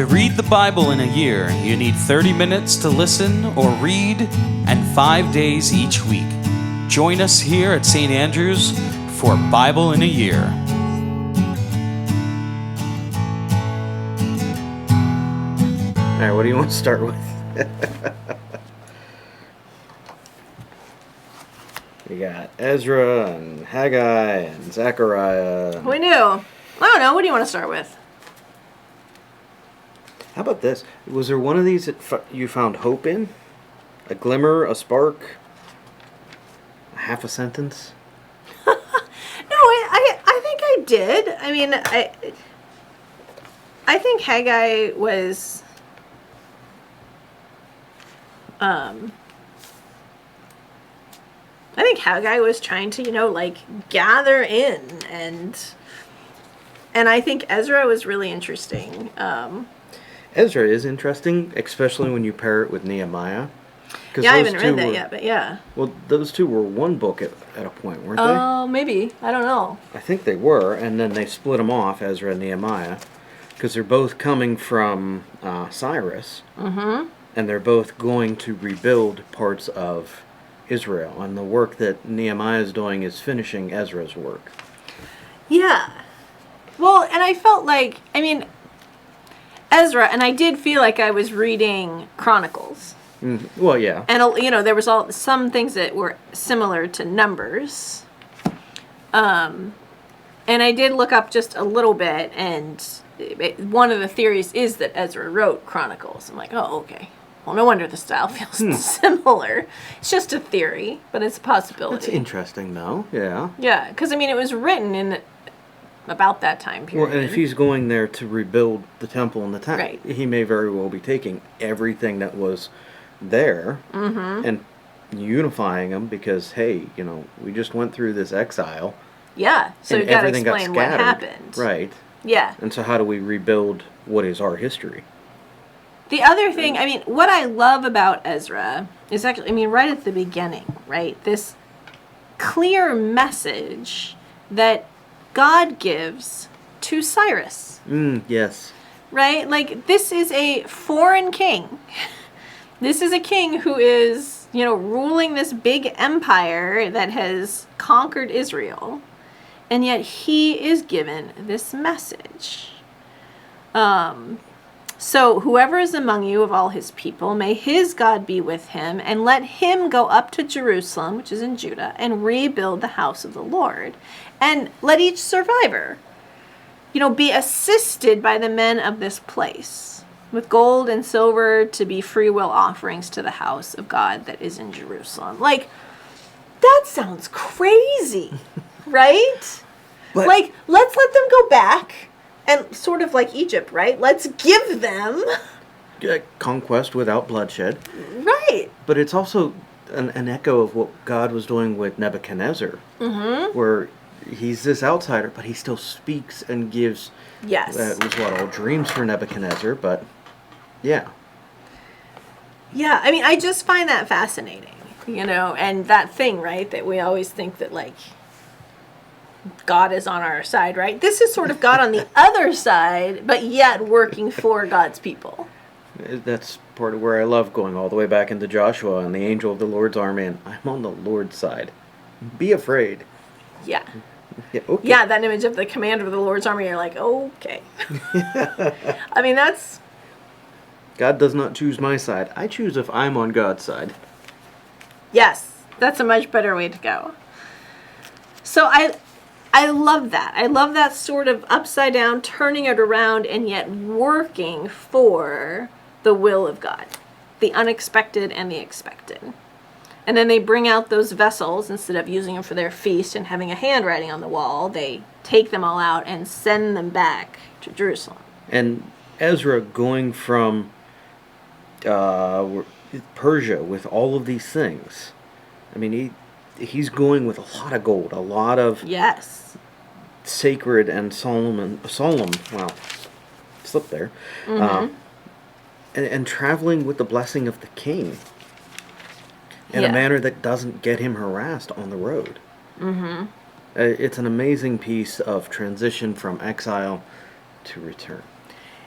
To read the Bible in a year, you need 30 minutes to listen or read and 5 days each week. Join us here at St.Andrews for Bible in a Year. All right, what do you want to start with? We got Ezra and Haggai and Zechariah. We knew. I don't know. What do you want to start with? How about this? Was there one of these that you found hope in? A glimmer, a spark, a half a sentence? No, I think I did. I mean, I think Haggai was... I think Haggai was trying to, gather in, and I think Ezra was really interesting. Ezra is interesting, especially when you pair it with Nehemiah. Yeah, I haven't read that yet, but yeah. Well, those two were one book at a point, weren't they? Oh, maybe. I don't know. I think they were, and then they split them off, Ezra and Nehemiah, because they're both coming from Cyrus, and they're both going to rebuild parts of Israel, and the work that Nehemiah is doing is finishing Ezra's work. Yeah. Well, and I felt like, Ezra, and I did feel like I was reading Chronicles. Well, yeah. And, there was some things that were similar to Numbers. And I did look up just a little bit, and one of the theories is that Ezra wrote Chronicles. I'm like, oh, okay. Well, no wonder the style feels similar. It's just a theory, but it's a possibility. That's interesting, though. Yeah. Yeah, because, it was written in about that time period. Well, and if he's going there to rebuild the temple and the town, right, he may very well be taking everything that was there and unifying them because, hey, we just went through this exile. Yeah, so you've got to explain what happened. Right. Yeah. And so how do we rebuild what is our history? The other thing, what I love about Ezra is actually, right at the beginning, right? This clear message that God gives to Cyrus. Yes. Right? This is a foreign king. This is a king who is, ruling this big empire that has conquered Israel. And yet he is given this message. So whoever is among you of all his people, may his God be with him, and let him go up to Jerusalem, which is in Judah, and rebuild the house of the Lord. And let each survivor, be assisted by the men of this place, with gold and silver to be freewill offerings to the house of God that is in Jerusalem. That sounds crazy, right? But, let's let them go back. And sort of like Egypt, right? Let's give them... conquest without bloodshed. Right. But it's also an echo of what God was doing with Nebuchadnezzar. Where he's this outsider, but he still speaks and gives... Yes. That was all dreams for Nebuchadnezzar, but yeah. Yeah, I just find that fascinating, and that thing, right, that we always think that, God is on our side, right? This is sort of God on the other side, but yet working for God's people. That's part of where I love going all the way back into Joshua and the angel of the Lord's army, and I'm on the Lord's side. Be afraid. Yeah. Yeah, okay. Yeah, that image of the commander of the Lord's army, you're like, okay. That's... God does not choose my side. I choose if I'm on God's side. Yes, that's a much better way to go. So I love that. I love that sort of upside down, turning it around, and yet working for the will of God. The unexpected and the expected. And then they bring out those vessels, instead of using them for their feast and having a handwriting on the wall, they take them all out and send them back to Jerusalem. And Ezra going from Persia with all of these things. He's going with a lot of gold, a lot of... Yes. Sacred and solemn, slip there, and traveling with the blessing of the king in a manner that doesn't get him harassed on the road. It's an amazing piece of transition from exile to return.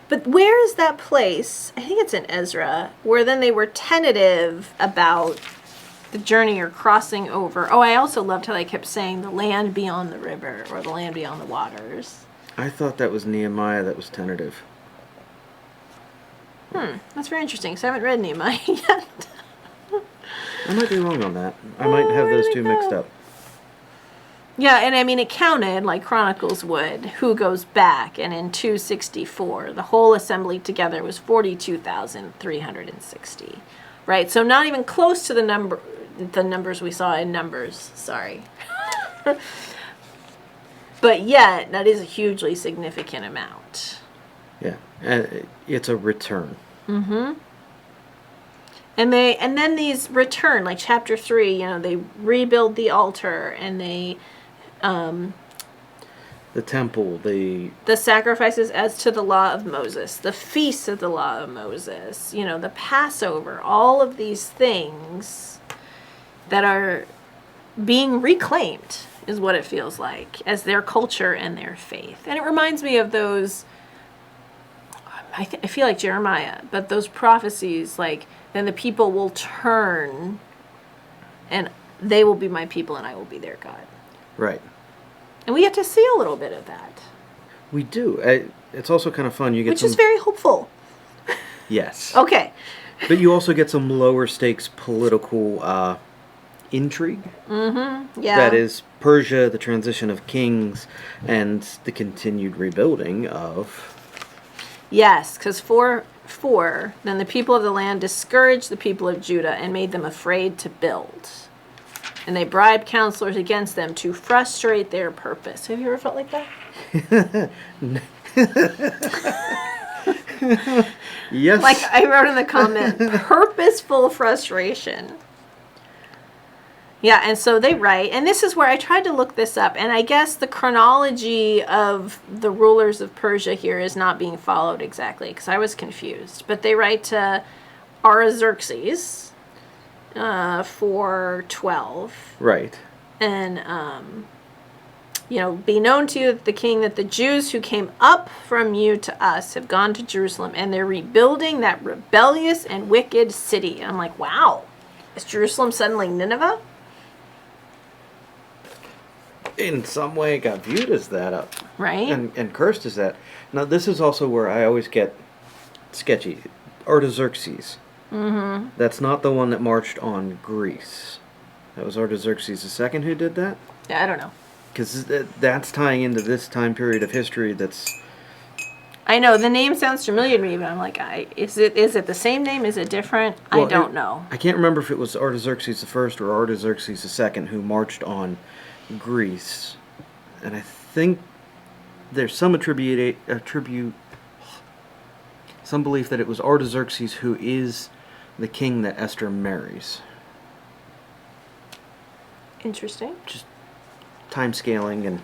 But where is that place? I think it's in Ezra, where then they were tentative about the journey or crossing over. Oh, I also loved how they kept saying the land beyond the river or the land beyond the waters. I thought that was Nehemiah that was tentative. That's very interesting, because I haven't read Nehemiah yet. I might be wrong on that. I might have those two mixed up. Yeah, and I mean, it counted, like Chronicles would, who goes back, and in 264, the whole assembly together was 42,360, right? So not even close to the numbers we saw in Numbers, sorry. But yet, that is a hugely significant amount. Yeah, it's a return. And then these return, like chapter 3, they rebuild the altar, and they The temple, the sacrifices as to the law of Moses, the feasts of the law of Moses, the Passover, all of these things that are being reclaimed is what it feels like as their culture and their faith. And it reminds me of those, I feel like Jeremiah, but those prophecies, like, then the people will turn and they will be my people and I will be their God. right. And we get to see a little bit of that. We do. It's also kind of fun. You get Which is very hopeful. Yes. Okay. But you also get some lower stakes political intrigue. Yeah. That is Persia, the transition of kings, and the continued rebuilding of... Yes, because 4:4, then the people of the land discouraged the people of Judah and made them afraid to build. And they bribed counselors against them to frustrate their purpose. Have you ever felt like that? Yes. Like I wrote in the comment, purposeful frustration. Yeah, and so they write, and this is where I tried to look this up, and I guess the chronology of the rulers of Persia here is not being followed exactly, because I was confused. But they write to Artaxerxes, 4:12. Right. And, be known to you, the king, that the Jews who came up from you to us have gone to Jerusalem, and they're rebuilding that rebellious and wicked city. And I'm like, wow, is Jerusalem suddenly Nineveh? In some way, it got viewed as that, Right? and cursed as that. Now, this is also where I always get sketchy. Artaxerxes. Mm-hmm. That's not the one that marched on Greece. That was Artaxerxes II who did that? Yeah, I don't know. Because that's tying into this time period of history that's... I know, the name sounds familiar to me, but I'm like, is it the same name? Is it different? Well, I don't know. I can't remember if it was Artaxerxes I or Artaxerxes II who marched on Greece. And I think there's some some belief that it was Artaxerxes who is the king that Esther marries. Interesting. Just time scaling and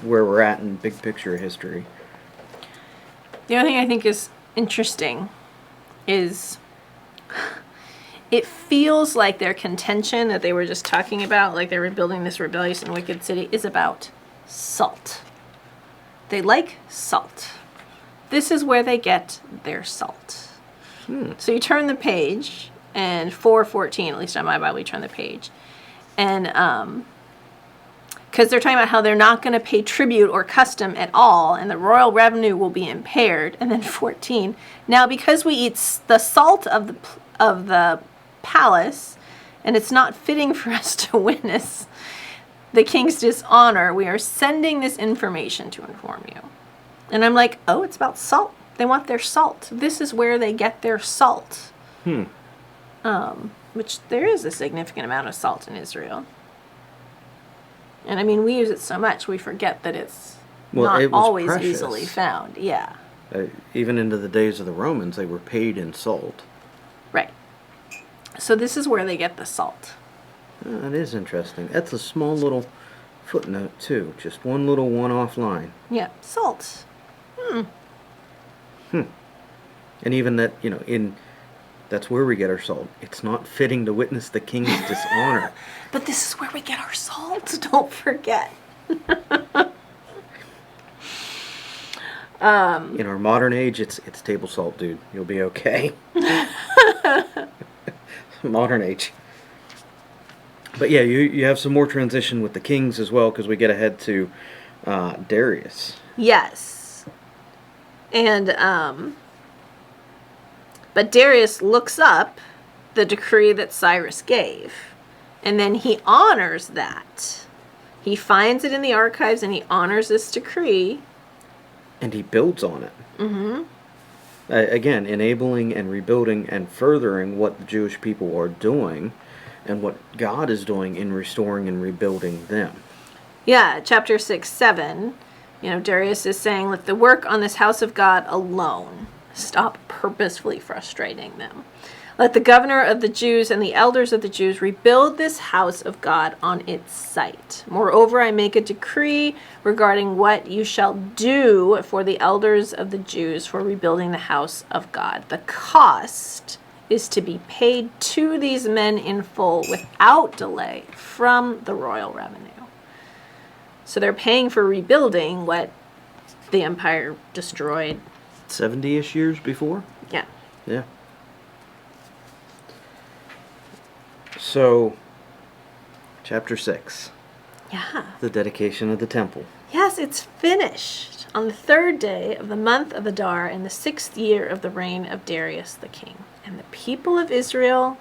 where we're at in big picture history. The other thing I think is interesting is it feels like their contention that they were just talking about, like they were building this rebellious and wicked city, is about salt. They like salt. This is where they get their salt. So you turn the page, and 4:14, at least on my Bible, you turn the page. And because they're talking about how they're not going to pay tribute or custom at all, and the royal revenue will be impaired. And then 14, now because we eat the salt of the palace, and it's not fitting for us to witness the king's dishonor, we are sending this information to inform you. And I'm like, oh, it's about salt. They want their salt. This is where they get their salt. Which there is a significant amount of salt in Israel. And I mean, we use it so much, we forget that it's not it was always precious. easily found. Yeah. Even into the days of the Romans, they were paid in salt. Right. So this is where they get the salt. That is interesting. That's a small little footnote, too. Just one little one-off line. Yeah, salt. And even that, that's where we get our salt. It's not fitting to witness the king's dishonor. But this is where we get our salt, don't forget. In our modern age, it's table salt, dude. You'll be okay. Modern age. But yeah, you have some more transition with the kings as well, because we get ahead to Darius. Yes. And, but Darius looks up the decree that Cyrus gave, and then he honors that. He finds it in the archives, and he honors this decree. And he builds on it. Mm-hmm. Again, enabling and rebuilding and furthering what the Jewish people are doing and what God is doing in restoring and rebuilding them. Yeah, chapter 6, 7, Darius is saying, let the work on this house of God alone. Stop purposefully frustrating them. Let the governor of the Jews and the elders of the Jews rebuild this house of God on its site. Moreover, I make a decree regarding what you shall do for the elders of the Jews for rebuilding the house of God. The cost is to be paid to these men in full without delay from the royal revenue. So they're paying for rebuilding what the empire destroyed. 70-ish years before? Yeah. Yeah. So, chapter 6. Yeah. The dedication of the temple. Yes, it's finished on the 3rd day of the month of Adar in the 6th year of the reign of Darius the king. And the people of Israel,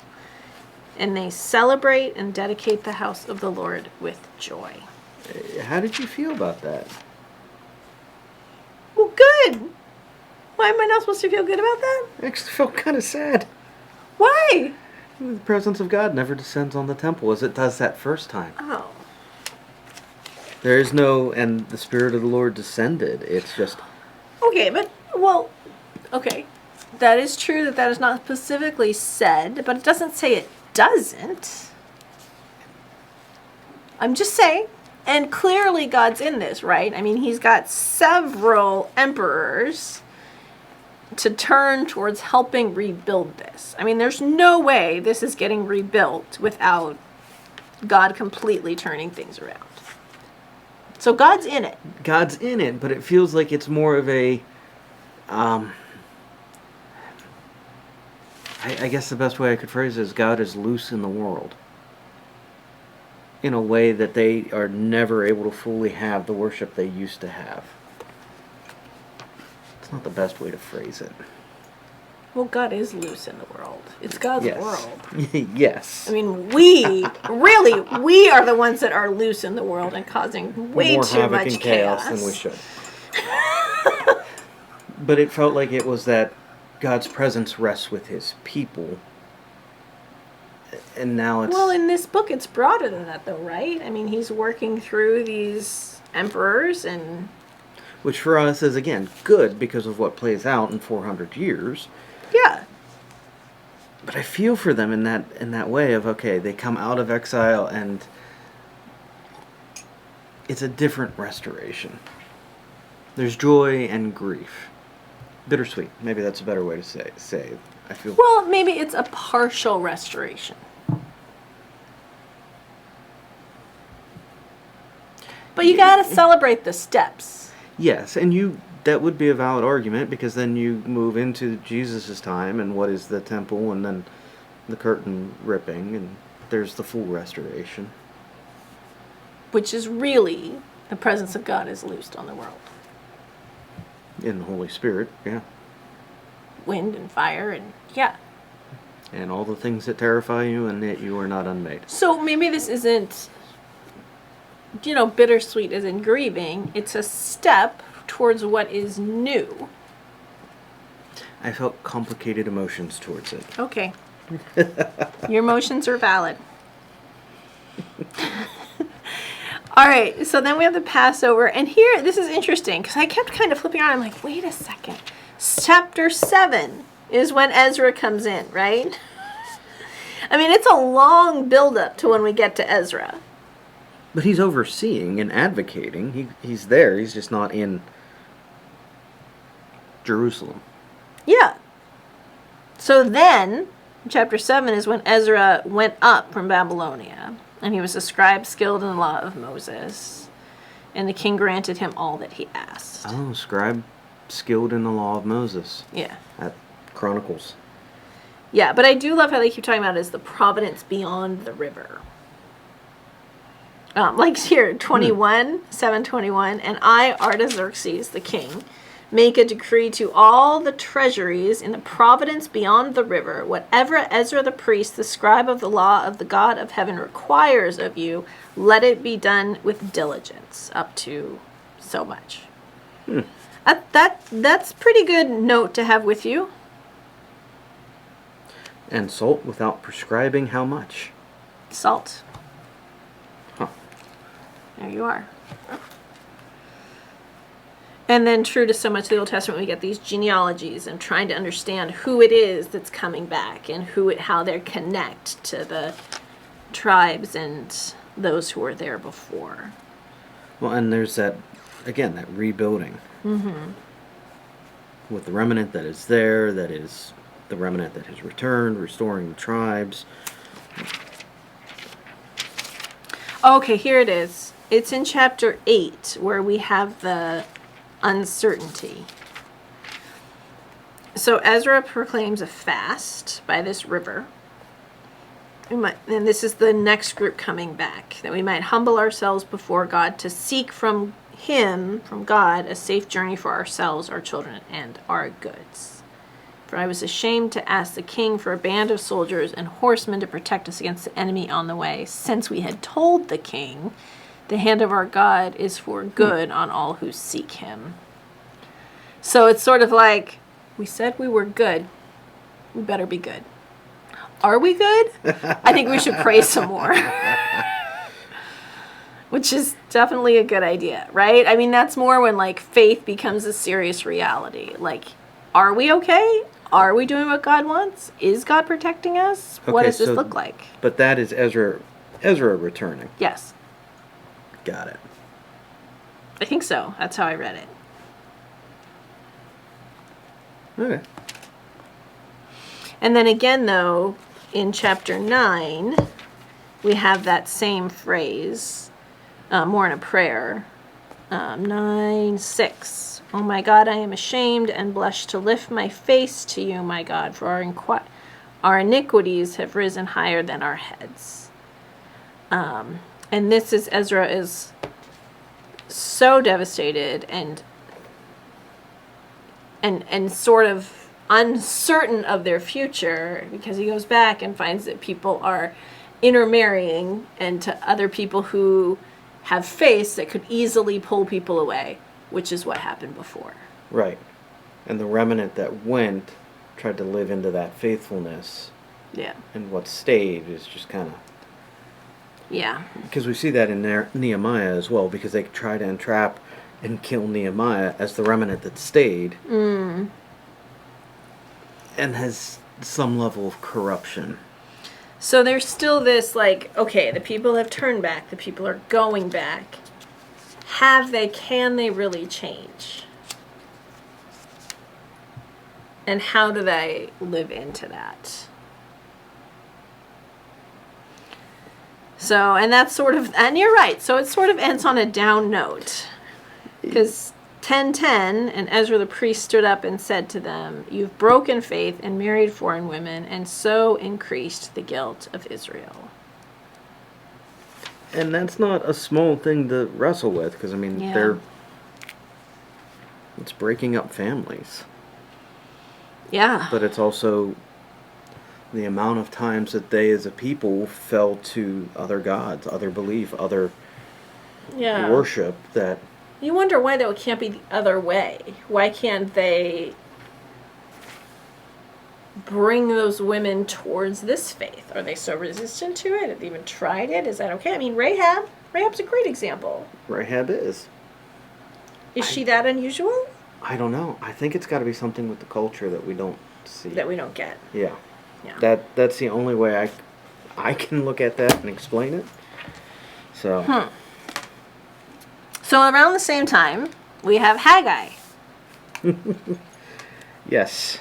and they celebrate and dedicate the house of the Lord with joy. How did you feel about that? Well, good. Why am I not supposed to feel good about that? I actually felt kind of sad. Why? The presence of God never descends on the temple as it does that first time. Oh. There is no, and the Spirit of the Lord descended. It's just... Okay, but, okay. That is true that is not specifically said, but it doesn't say it doesn't. I'm just saying. And clearly God's in this, right? I mean, he's got several emperors to turn towards helping rebuild this. I mean, there's no way this is getting rebuilt without God completely turning things around. So God's in it. God's in it, but it feels like it's more of a... I guess the best way I could phrase it is God is loose in the world. In a way that they are never able to fully have the worship they used to have. It's not the best way to phrase it. Well, God is loose in the world. It's God's world. Yes. I mean, we are the ones that are loose in the world and causing way more too havoc much and chaos than we should. But it felt like it was that God's presence rests with his people. And now it's... Well, in this book, it's broader than that, though, right? I mean, he's working through these emperors and... Which for us is, again, good because of what plays out in 400 years. Yeah. But I feel for them in that way of, okay, they come out of exile and it's a different restoration. There's joy and grief. Bittersweet. Maybe that's a better way to say. I feel... Well, maybe it's a partial restoration. But you gotta celebrate the steps. Yes, and that would be a valid argument because then you move into Jesus' time and what is the temple and then the curtain ripping and there's the full restoration. Which is really the presence of God is loosed on the world. In the Holy Spirit, yeah. Wind and fire and yeah. And all the things that terrify you and yet you are not unmade. So maybe this isn't, bittersweet as in grieving. It's a step towards what is new. I felt complicated emotions towards it. Okay. Your emotions are valid. All right, so then we have the Passover. And here, this is interesting, because I kept kind of flipping around. I'm like, wait a second. Chapter 7 is when Ezra comes in, right? I mean, it's a long build-up to when we get to Ezra. But he's overseeing and advocating. He's there. He's just not in Jerusalem. Yeah. So then, chapter 7 is when Ezra went up from Babylonia. And he was a scribe skilled in the law of Moses. And the king granted him all that he asked. Oh, scribe skilled in the law of Moses. Yeah. At Chronicles. Yeah, but I do love how they keep talking about it as the providence beyond the river. Like here, 21, 721, and I, Artaxerxes, the king, make a decree to all the treasuries in the providence beyond the river, whatever Ezra the priest, the scribe of the law of the God of heaven, requires of you, let it be done with diligence, up to so much. That's pretty good note to have with you. And salt without prescribing how much. Salt. Huh. There you are. And then, true to so much of the Old Testament, we get these genealogies and trying to understand who it is that's coming back and how they connect to the tribes and those who were there before. Well, and there's that rebuilding. Mm-hmm. With the remnant that is there, that is the remnant that has returned, restoring the tribes. Okay, here it is. It's in chapter 8 where we have the uncertainty. So Ezra proclaims a fast by this river. And this is the next group coming back, that we might humble ourselves before God to seek from Him, from God, a safe journey for ourselves, our children, and our goods. For I was ashamed to ask the king for a band of soldiers and horsemen to protect us against the enemy on the way, since we had told the king, the hand of our God is for good on all who seek Him. So it's sort of like, we said we were good. We better be good. Are we good? I think we should pray some more. Which is definitely a good idea, right? I mean, that's more when, like, faith becomes a serious reality. Like, are we okay? Are we doing what God wants? Is God protecting us? What does this look like? But that is Ezra returning. Yes. Got it. I think so. That's how I read it. Okay. And then again, though, in chapter 9, we have that same phrase, more in a prayer. 9:6. Oh my God, I am ashamed and blush to lift my face to you, my God, for our iniquities have risen higher than our heads. And this is, Ezra is so devastated and sort of uncertain of their future, because he goes back and finds that people are intermarrying and to other people who have faith that could easily pull people away, which is what happened before. Right. And the remnant that went tried to live into that faithfulness. Yeah. And what stayed is just kind of... Yeah. Because we see that in Nehemiah as well, because they try to entrap and kill Nehemiah as the remnant that stayed. Mm. And has some level of corruption. So there's still this, like, okay, the people have turned back, the people are going back. Can they really change? And how do they live into that? So, and that's sort of, and you're right, so it sort of ends on a down note. Because 10:10, and Ezra the priest stood up and said to them, "You've broken faith and married foreign women, and so increased the guilt of Israel." And that's not a small thing to wrestle with, because, I mean, it's breaking up families. Yeah. But it's also the amount of times that they as a people fell to other gods, other belief, other worship that... You wonder why, though, it can't be the other way. Why can't they bring those women towards this faith? Are they so resistant to it? Have they even tried it? Is that okay? I mean, Rahab's a great example. Rahab is. Is she that unusual? I don't know. I think it's got to be something with the culture that we don't see. That we don't get. Yeah. Yeah. That's the only way I can look at that and explain it. So. So around the same time, we have Haggai. Yes.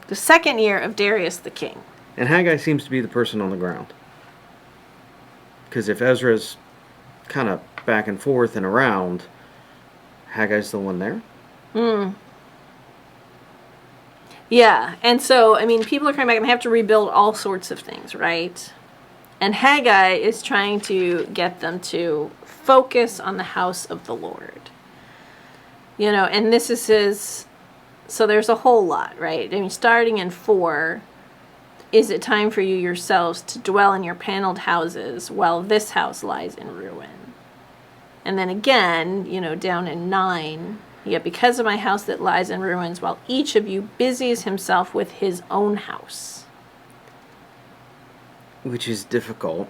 The second year of Darius the king. And Haggai seems to be the person on the ground. Because if Ezra's kind of back and forth and around, Haggai's the one there. Yeah, and so, I mean, people are coming back and they have to rebuild all sorts of things, right? And Haggai is trying to get them to focus on the house of the Lord. You know, and this is his, so there's a whole lot, right? I mean, starting in 4, is it time for you yourselves to dwell in your paneled houses while this house lies in ruin? And then again, you know, down in 9, yet because of my house that lies in ruins, while each of you busies himself with his own house. Which is difficult,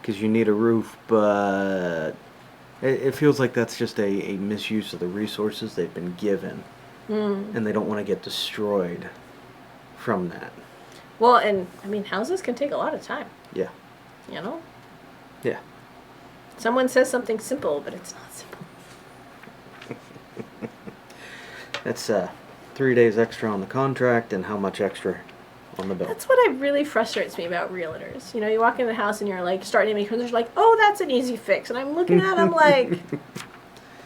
because you need a roof, but it feels like that's just a misuse of the resources they've been given. And they don't want to get destroyed from that. Well, and, I mean, houses can take a lot of time, Yeah. you know? Yeah. Someone says something simple, but it's not simple. That's 3 days extra on the contract, and how much extra on the bill. That's what really frustrates me about realtors. You know, you walk into the house and you're like, starting to make they're like, oh, that's an easy fix. And I'm looking at them like,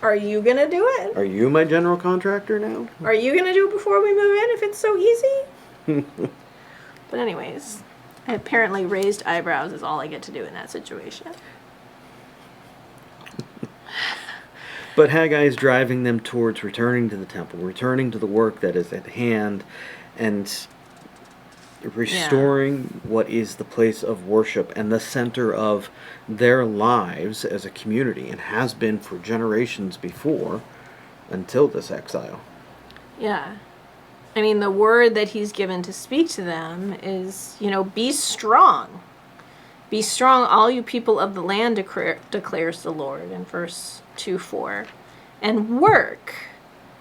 are you going to do it? Are you my general contractor now? Are you going to do it before we move in if it's so easy? But anyways, apparently raised eyebrows is all I get to do in that situation. But Haggai is driving them towards returning to the temple, returning to the work that is at hand, and restoring what is the place of worship and the center of their lives as a community, and has been for generations before, until this exile. Yeah. I mean, the word that he's given to speak to them is, you know, be strong. Be strong, all you people of the land, declares the Lord, in verse 2-4. And work,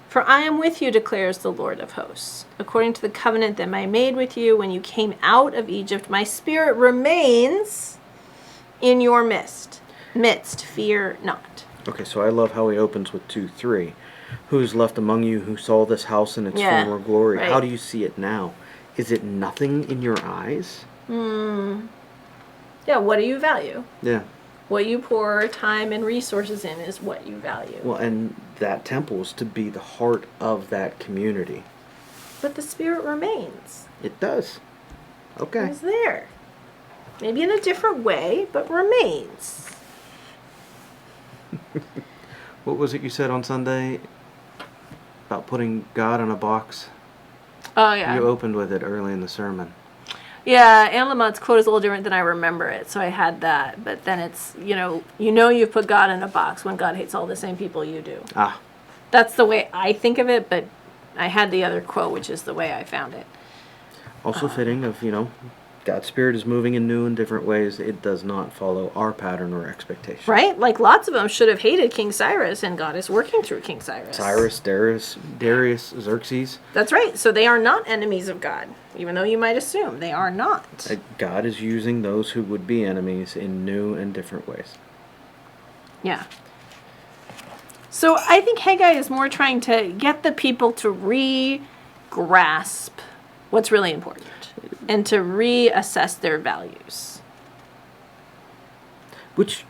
for I am with you, declares the Lord of hosts. According to the covenant that I made with you when you came out of Egypt, my spirit remains in your midst. Fear not. Okay, so I love how he opens with 2:3. Who is left among you who saw this house in its former glory? Right. How do you see it now? Is it nothing in your eyes? Yeah, what do you value? Yeah. What you pour time and resources in is what you value. Well, and that temple is to be the heart of that community. But the spirit remains. It does. Okay. It's there. Maybe in a different way, but remains. What was it you said on Sunday about putting God in a box? Oh, yeah. You opened with it early in the sermon. Yeah, Anne Lamont's quote is a little different than I remember it, so I had that. But then it's, you've put God in a box when God hates all the same people you do. Ah. That's the way I think of it, but I had the other quote, which is the way I found it. Also fitting of, God's Spirit is moving in new and different ways. It does not follow our pattern or expectation. Right? Like lots of them should have hated King Cyrus, and God is working through King Cyrus. Cyrus, Darius, Xerxes. That's right. So they are not enemies of God, even though you might assume they are not. God is using those who would be enemies in new and different ways. Yeah. So I think Haggai is more trying to get the people to re-grasp what's really important and to reassess their values. Which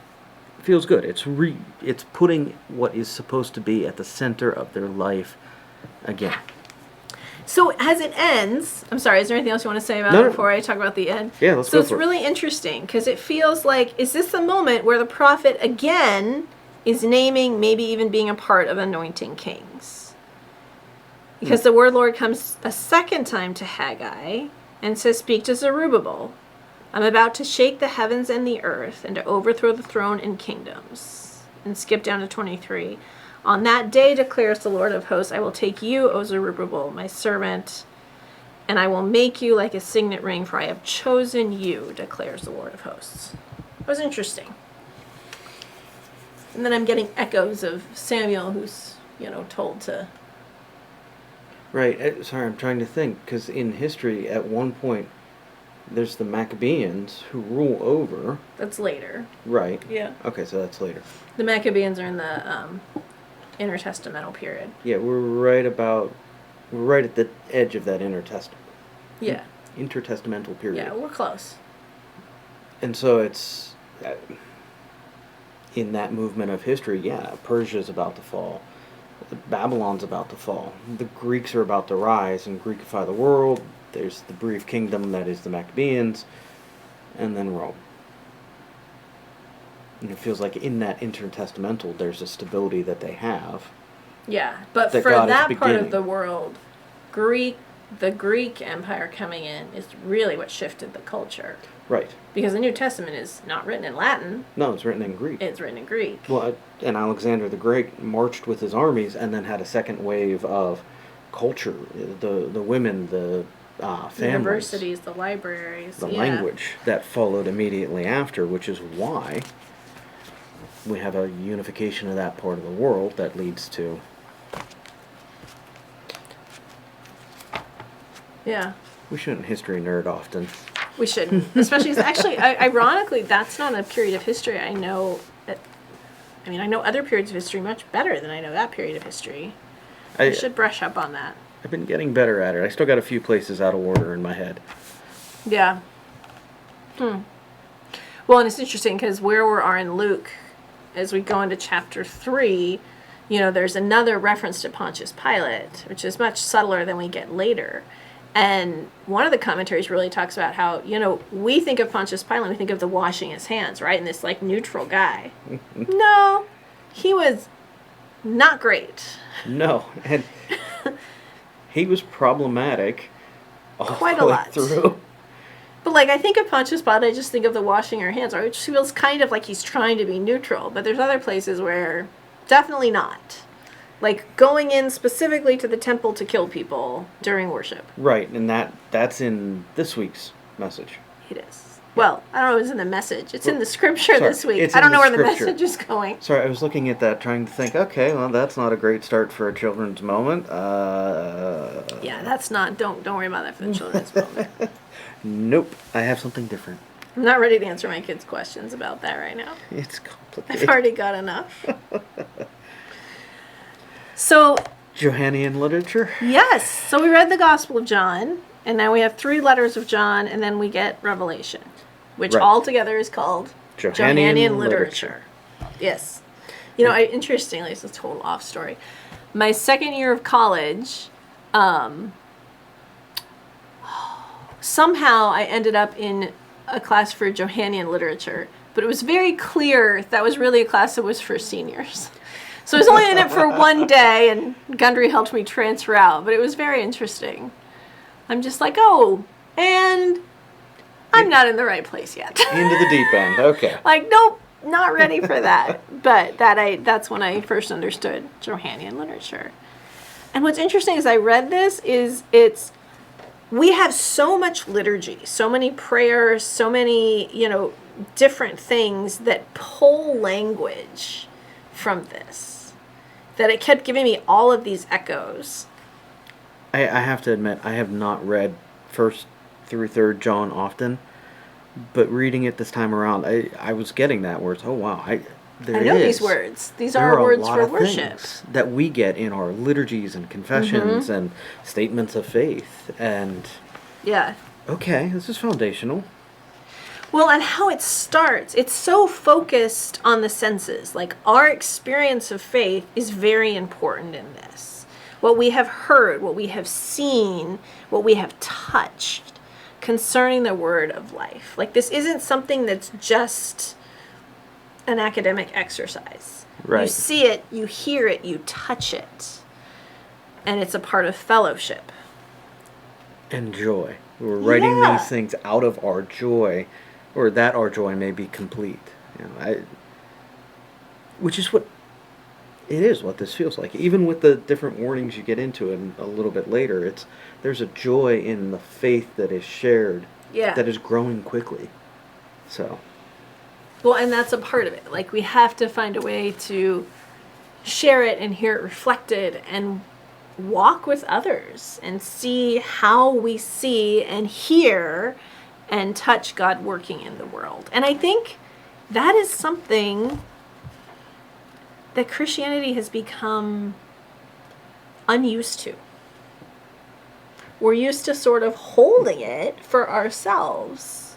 feels good. It's putting what is supposed to be at the center of their life again. So as it ends, I'm sorry, is there anything else you want to say about it before I talk about the end? Yeah, let's go for it. So it's for really interesting because it feels like, is this the moment where the prophet again is naming, maybe even being a part of anointing kings? Because the word Lord comes a second time to Haggai and says, speak to Zerubbabel. I'm about to shake the heavens and the earth and to overthrow the throne and kingdoms. And skip down to 23. On that day, declares the Lord of hosts, I will take you, O Zerubbabel, my servant, and I will make you like a signet ring, for I have chosen you, declares the Lord of hosts. It was interesting. And then I'm getting echoes of Samuel, who's, told to... Right. Sorry, I'm trying to think, because in history, at one point, there's the Maccabees who rule over... That's later. Right. Yeah. Okay, so that's later. The Maccabees are in the intertestamental period. Yeah, we're right at the edge of that intertestamental period. Yeah, we're close. And so it's... in that movement of history, Persia's about to fall. Babylon's about to fall. The Greeks are about to rise and Greekify the world. There's the brief kingdom that is the Maccabees, and then Rome. And it feels like in that intertestamental, there's a stability that they have. Yeah, but that for God is that part of beginning. the world, the Greek Empire coming in is really what shifted the culture. Right. Because the New Testament is not written in Latin. No, it's written in Greek. It's written in Greek. Well, and Alexander the Great marched with his armies and then had a second wave of culture. The women, the families. Universities, the libraries. The yeah. language that followed immediately after, which is why we have a unification of that part of the world that leads to... Yeah. We shouldn't history nerd often. We shouldn't. Especially, actually, ironically, that's not a period of history I know. I know other periods of history much better than I know that period of history. I should brush up on that. I've been getting better at it. I still got a few places out of order in my head. Yeah. Well, and it's interesting because where we are in Luke, as we go into chapter 3, there's another reference to Pontius Pilate, which is much subtler than we get later. And one of the commentaries really talks about how, we think of Pontius Pilate, we think of the washing his hands, right? And this, neutral guy. No, he was not great. No, and he was problematic Quite the a way lot. through. But, I think of Pontius Pilate, I just think of the washing your hands, which feels kind of like he's trying to be neutral. But there's other places where definitely not. Going in specifically to the temple to kill people during worship. Right, and that's in this week's message. It is. Well, I don't know if it's in the message. It's in the scripture this week. I don't know where the scripture. message is going. Sorry, I was looking at that trying to think, okay, well, that's not a great start for a children's moment. Yeah, that's not, don't worry about that for the children's moment. Nope, I have something different. I'm not ready to answer my kids' questions about that right now. It's I've complicated. already got enough. So, Johannian literature? yes. So we read the Gospel of John, and now we have 3 letters of John, and then we get Revelation, which Right. altogether is called Johannian literature. Yes. Interestingly, it's a total off story. My second year of college, somehow I ended up in a class for Johannian literature, but it was very clear that was really a class that was for seniors. So I was only in it for one day, and Gundry helped me transfer out, but it was very interesting. I'm just and I'm not in the right place yet. Into the deep end, okay. Nope, not ready for that. But that's when I first understood Johannian literature. And what's interesting is I read this we have so much liturgy, so many prayers, so many, different things that pull language from this, that it kept giving me all of these echoes. I have to admit, I have not read 1st through 3rd John often, but reading it this time around, I was getting that word. Oh, wow. I know these words. These there are words a lot for of worship. things that we get in our liturgies and confessions and statements of faith. And, Yeah. okay, this is foundational. Well, and how it starts, it's so focused on the senses. Our experience of faith is very important in this. What we have heard, what we have seen, what we have touched concerning the word of life. This isn't something that's just an academic exercise. Right. You see it, you hear it, you touch it. And it's a part of fellowship. And joy. We're writing Yeah. these things out of our joy, or that our joy may be complete. Which is what this feels like. Even with the different warnings you get into it a little bit later, there's a joy in the faith that is shared, that is growing quickly. So. Well, and that's a part of it. We have to find a way to share it and hear it reflected and walk with others and see how we see and hear and touch God working in the world. And I think that is something that Christianity has become unused to. We're used to sort of holding it for ourselves.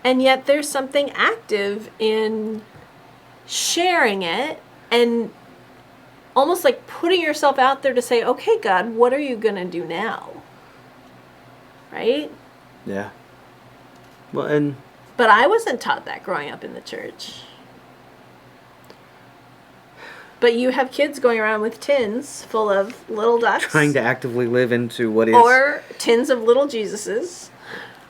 And yet there's something active in sharing it and almost like putting yourself out there to say, okay, God, what are you going to do now? Right? Yeah. Well, But I wasn't taught that growing up in the church. But you have kids going around with tins full of little ducks. trying to actively live into what is... Or tins of little Jesuses.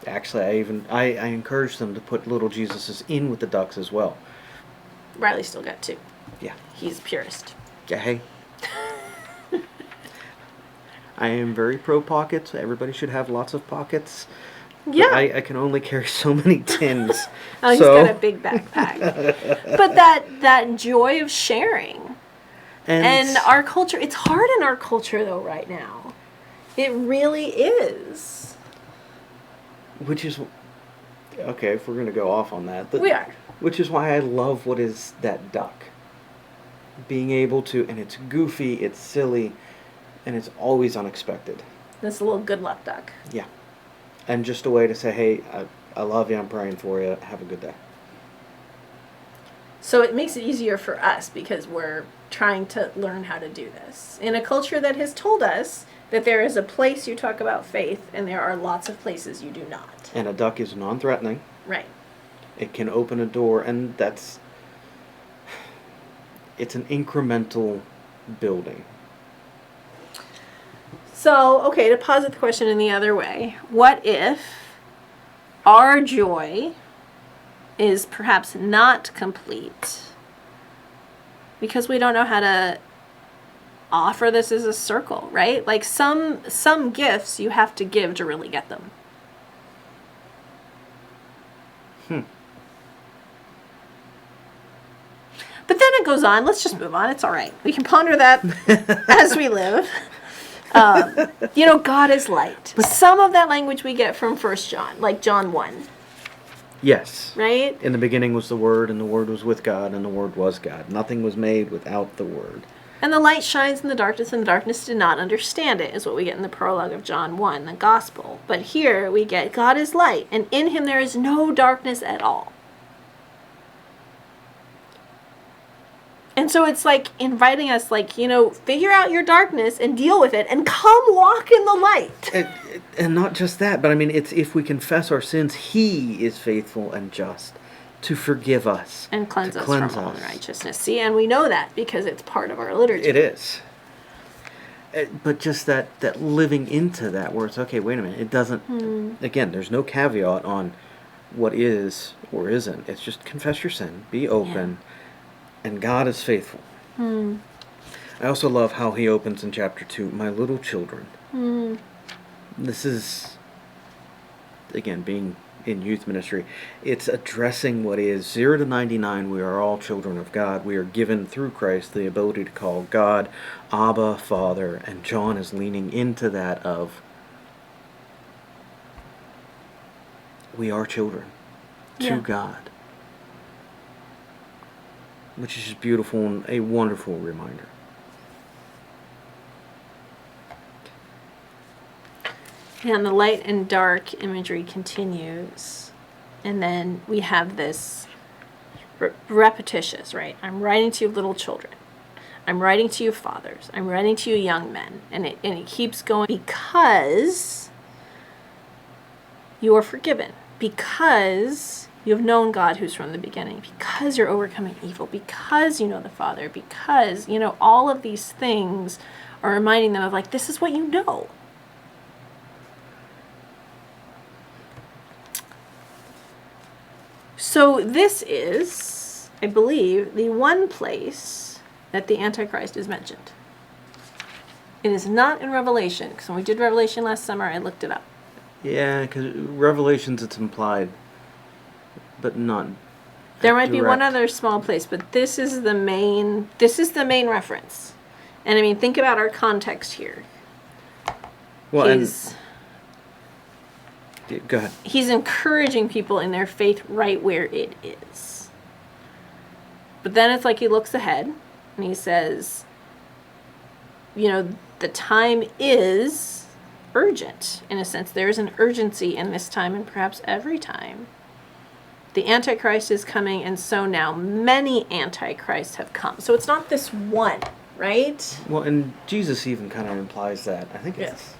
Actually, I encourage them to put little Jesuses in with the ducks as well. Riley still got 2. Yeah. He's purist. Yeah, hey. I am very pro pockets. Everybody should have lots of pockets. Yeah. I can only carry so many tins. Oh, he's got a big backpack. But that joy of sharing. And our culture, it's hard in our culture, though, right now. It really is. Which is... Okay, if we're going to go off on that. We are. Which is why I love what is that duck. Being able to... And it's goofy, it's silly, and it's always unexpected. This little good luck duck. Yeah. And just a way to say, hey, I love you, I'm praying for you, have a good day. So it makes it easier for us because we're trying to learn how to do this. In a culture that has told us that there is a place you talk about faith and there are lots of places you do not. And a duck is non-threatening. Right. It can open a door, and it's an incremental building. So, okay, to posit the question in the other way, what if our joy is perhaps not complete because we don't know how to offer this as a circle, right? Like some gifts you have to give to really get them. But then it goes on. Let's just move on. It's all right. We can ponder that as we live. God is light. Some of that language we get from 1 John, like John 1. Yes. Right? In the beginning was the Word, and the Word was with God, and the Word was God. Nothing was made without the Word. And the light shines in the darkness, and the darkness did not understand it, is what we get in the prologue of John 1, the Gospel. But here we get God is light, and in him there is no darkness at all. And so it's like inviting us, figure out your darkness and deal with it and come walk in the light. And not just that, but I mean, it's if we confess our sins, he is faithful and just to forgive us. And cleanse us from all unrighteousness. See, and we know that because it's part of our liturgy. It is. But just that living into that where it's, okay, wait a minute, it doesn't, again, there's no caveat on what is or isn't. It's just confess your sin, be open. Yeah. And God is faithful. I also love how he opens in chapter 2, my little children. This is, again, being in youth ministry, it's addressing what is 0 to 99. We are all children of God. We are given through Christ the ability to call God Abba, Father. And John is leaning into that of, we are children to God. Which is just beautiful and a wonderful reminder. And the light and dark imagery continues. And then we have this repetitious, right? I'm writing to you little children. I'm writing to you fathers. I'm writing to you young men. And it keeps going because you are forgiven. Because you have known God who's from the beginning, because you're overcoming evil, because you know the Father, because, all of these things are reminding them of, this is what you know. So this is, I believe, the one place that the Antichrist is mentioned. It is not in Revelation, because when we did Revelation last summer, I looked it up. Yeah, because Revelations, it's implied, but not. There might be one other small place, but this is the main reference. And I mean, think about our context here. Well, go ahead. He's encouraging people in their faith right where it is. But then it's like he looks ahead and he says, the time is urgent. In a sense, there is an urgency in this time and perhaps every time. The Antichrist is coming, and so now many Antichrists have come. So it's not this one. right? Well, and Jesus even kind of implies that. I think it's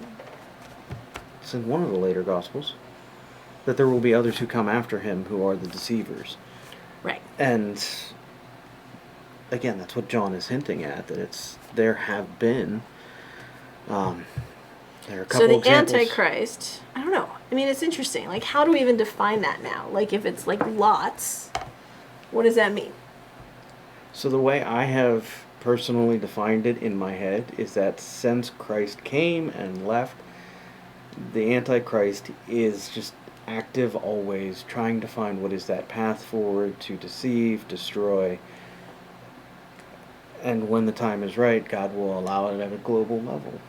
in one of the later Gospels that there will be others who come after him who are the deceivers. Right. And again, that's what John is hinting at, that there have been there are a couple So the examples. Antichrist, I don't know. I mean, it's interesting. Like, how do we even define that now? Like, if it's like lots, what does that mean? So the way I have personally defined it in my head is that since Christ came and left, the Antichrist is just active always, trying to find what is that path forward to deceive, destroy. And when the time is right, God will allow it at a global level.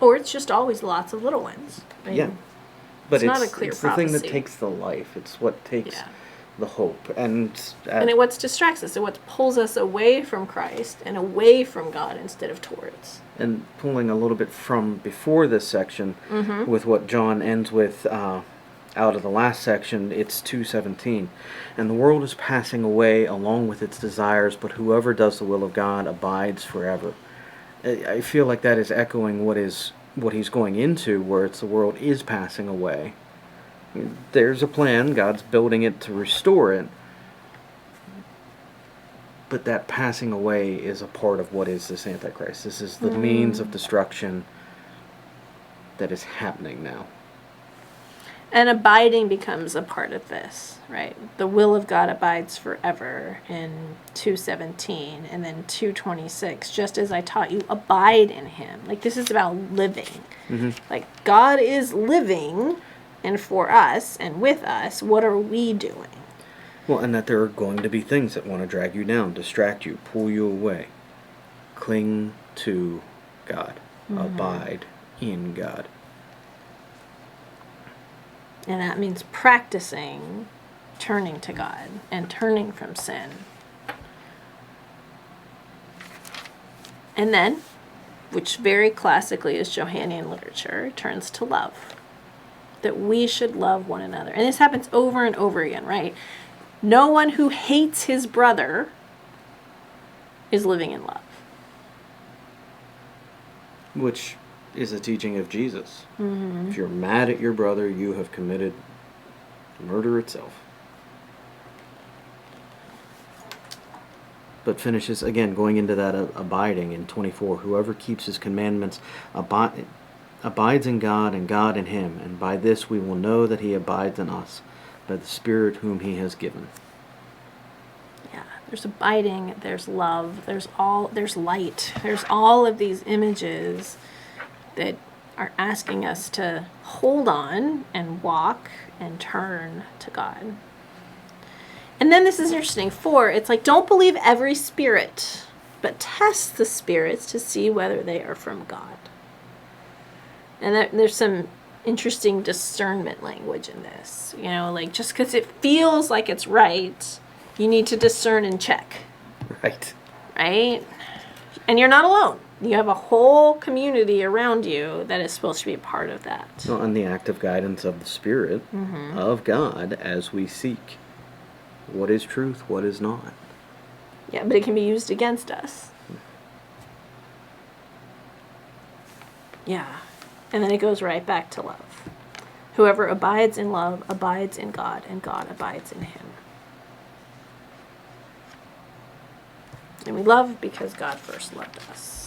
Or it's just always lots of little ones. I mean, Yeah. But it's not a clear it's the thing that prophecy. takes the life. It's what takes Yeah. the hope. And And it what distracts us. It what pulls us away from Christ and away from God instead of towards. and pulling a little bit from before this section with what John ends with out of the last section, it's 2:17. And the world is passing away along with its desires, but whoever does the will of God abides forever. I feel like that is echoing what he's going into, where it's the world is passing away. There's a plan, God's building it to restore it, but that passing away is a part of what is this Antichrist. This is the means of destruction that is happening now. And abiding becomes a part of this, right? The will of God abides forever in 2:17, and then 2:26, just as I taught you, abide in him. Like, this is about living. Like, God is living, and for us and with us, what are we doing? Well, and that there are going to be things that want to drag you down, distract you, pull you away. Cling to God. Abide in God. And that means practicing turning to God and turning from sin. And then, which very classically is Johannian literature, turns to love. That we should love one another. And this happens over and over again, right? No one who hates his brother is living in love. Which is a teaching of Jesus. If you're mad at your brother, you have committed murder itself. But finishes, again, going into that abiding in 24. Whoever keeps his commandments abides in God and God in him. And by this we will know that he abides in us, by the Spirit whom he has given. Yeah, there's abiding, there's love, there's light. There's all of these images that are asking us to hold on and walk and turn to God. And then this is interesting. 4, it's like, don't believe every spirit, but test the spirits to see whether they are from God. And there's some interesting discernment language in this. You know, like, just because it feels like it's right, you need to discern and check. Right. Right? And you're not alone. You have a whole community around you that is supposed to be a part of that. Well, and the active guidance of the Spirit of God as we seek what is truth, what is not. Yeah, but it can be used against us. Yeah. And then it goes right back to love. Whoever abides in love abides in God, and God abides in him. And we love because God first loved us.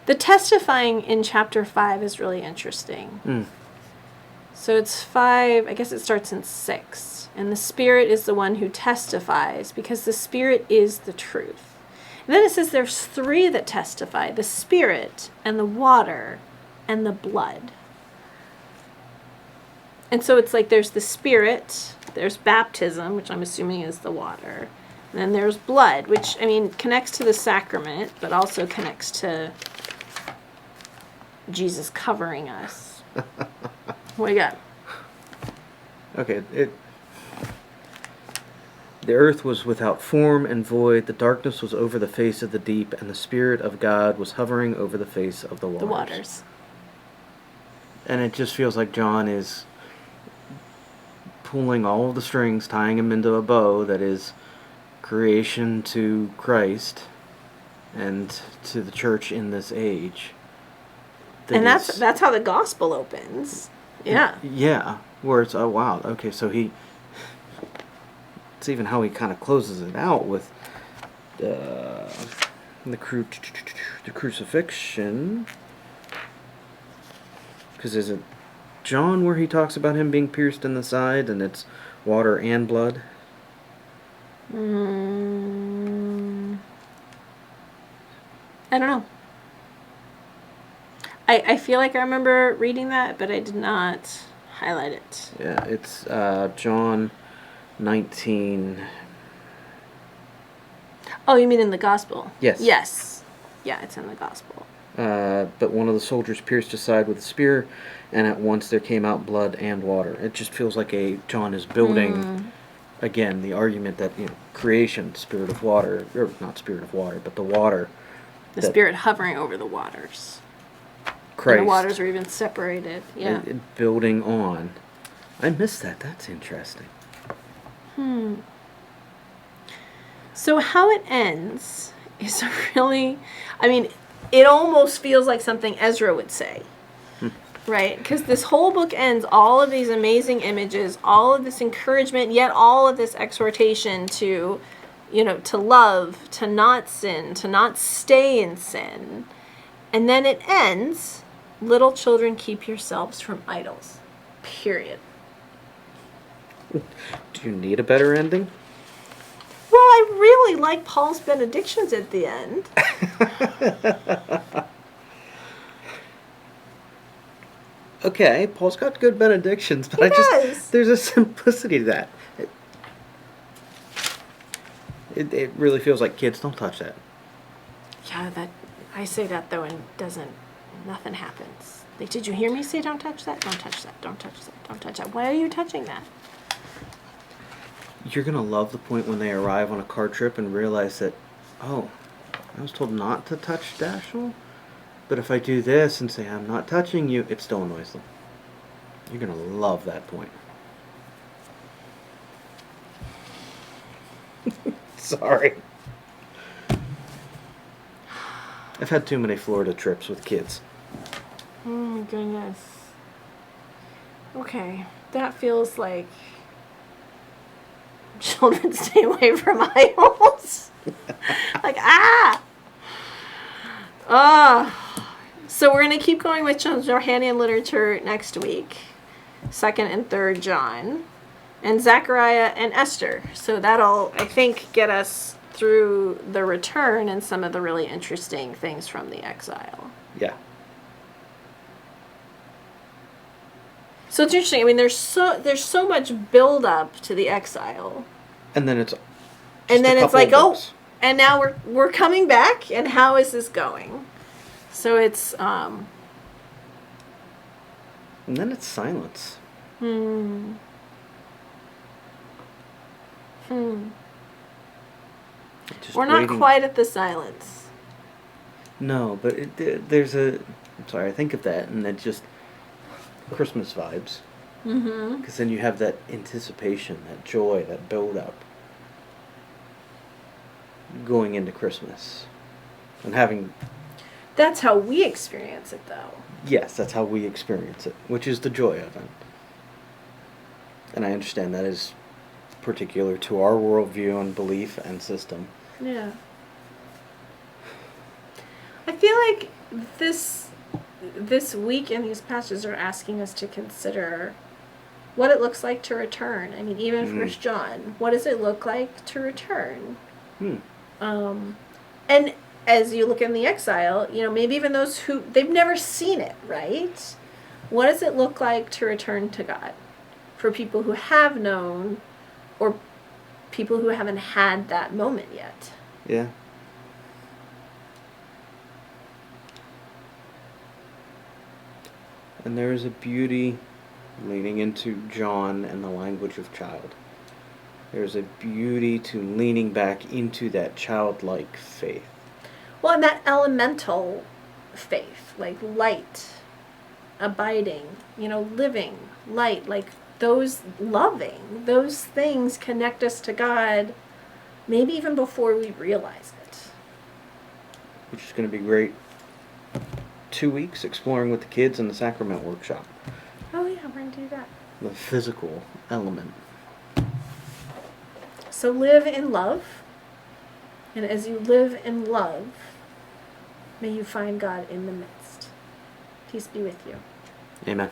The testifying in chapter 5 is really interesting. So it's 5, I guess it starts in 6. And the Spirit is the one who testifies, because the Spirit is the truth. And then it says there's 3 that testify: the Spirit and the water and the blood. And so it's like there's the Spirit, there's baptism, which I'm assuming is the water, and then there's blood, which, I mean, connects to the sacrament, but also connects to Jesus covering us. What do you got? Okay, the earth was without form and void, the darkness was over the face of the deep, and the Spirit of God was hovering over the face of the waters. The waters. And it just feels like John is pulling all of the strings, tying them into a bow that is creation to Christ and to the church in this age. And that's how the gospel opens. Yeah. Yeah, where it's, oh wow, okay, so it's even how he kind of closes it out with the crucifixion. Because is it John where he talks about him being pierced in the side and it's water and blood? I don't know. I feel like I remember reading that, but I did not highlight it. Yeah, it's John 19. Oh, you mean in the gospel? Yes. Yes. Yeah, it's in the gospel. But one of the soldiers pierced his side with a spear, and at once there came out blood and water. It just feels like John is building, again, the argument that, creation, spirit of water, or not spirit of water, but the water. The spirit hovering over the waters. Christ. And the waters are even separated. Yeah. Building on. I missed that. That's interesting. So how it ends is really, it almost feels like something Ezra would say. Right? Because this whole book ends all of these amazing images, all of this encouragement, yet all of this exhortation to, to love, to not sin, to not stay in sin. And then it ends, little children, keep yourselves from idols. Period. Do you need a better ending? Well, I really like Paul's benedictions at the end. Okay, Paul's got good benedictions, but He does. there's a simplicity to that. It really feels like, kids, don't touch that. Yeah, I say that though, and nothing happens. Like, did you hear me say don't touch that? Don't touch that. Don't touch that. Don't touch that. Why are you touching that? You're going to love the point when they arrive on a car trip and realize that, oh, I was told not to touch Dashel, but if I do this and say I'm not touching you, it still annoys them. You're going to love that point. Sorry. I've had too many Florida trips with kids. Oh my goodness. Okay, that feels like children stay away from idols. Like, So we're going to keep going with Johannine literature next week. 2nd and 3rd John. And Zechariah and Esther. So that'll, I think, get us through the return and some of the really interesting things from the exile. Yeah. So it's interesting. There's so much build up to the exile. And then it's like, and now we're coming back, and how is this going? So it's and then it's silence. We're not quite at the silence. No, but I'm sorry, I think of that, and it's just Christmas vibes. Because then you have that anticipation, that joy, that build-up going into Christmas. And having... That's how we experience it, though. Yes, that's how we experience it, which is the joy of it. And I understand that is particular to our worldview and belief and system. Yeah. I feel like this week and these passages are asking us to consider what it looks like to return. Even 1 John, what does it look like to return? And as you look in the exile, maybe even those who, they've never seen it, right? What does it look like to return to God? For people who have known, or people who haven't had that moment yet. Yeah. And there is a beauty leaning into John and the language of child. There's a beauty to leaning back into that childlike faith. Well, and that elemental faith, like light, abiding, living, light, like those loving, those things connect us to God, maybe even before we realize it. Which is going to be great. 2 weeks exploring with the kids in the sacrament workshop. Oh yeah, we're going to do that. The physical element. So live in love. And as you live in love, may you find God in the midst. Peace be with you. Amen.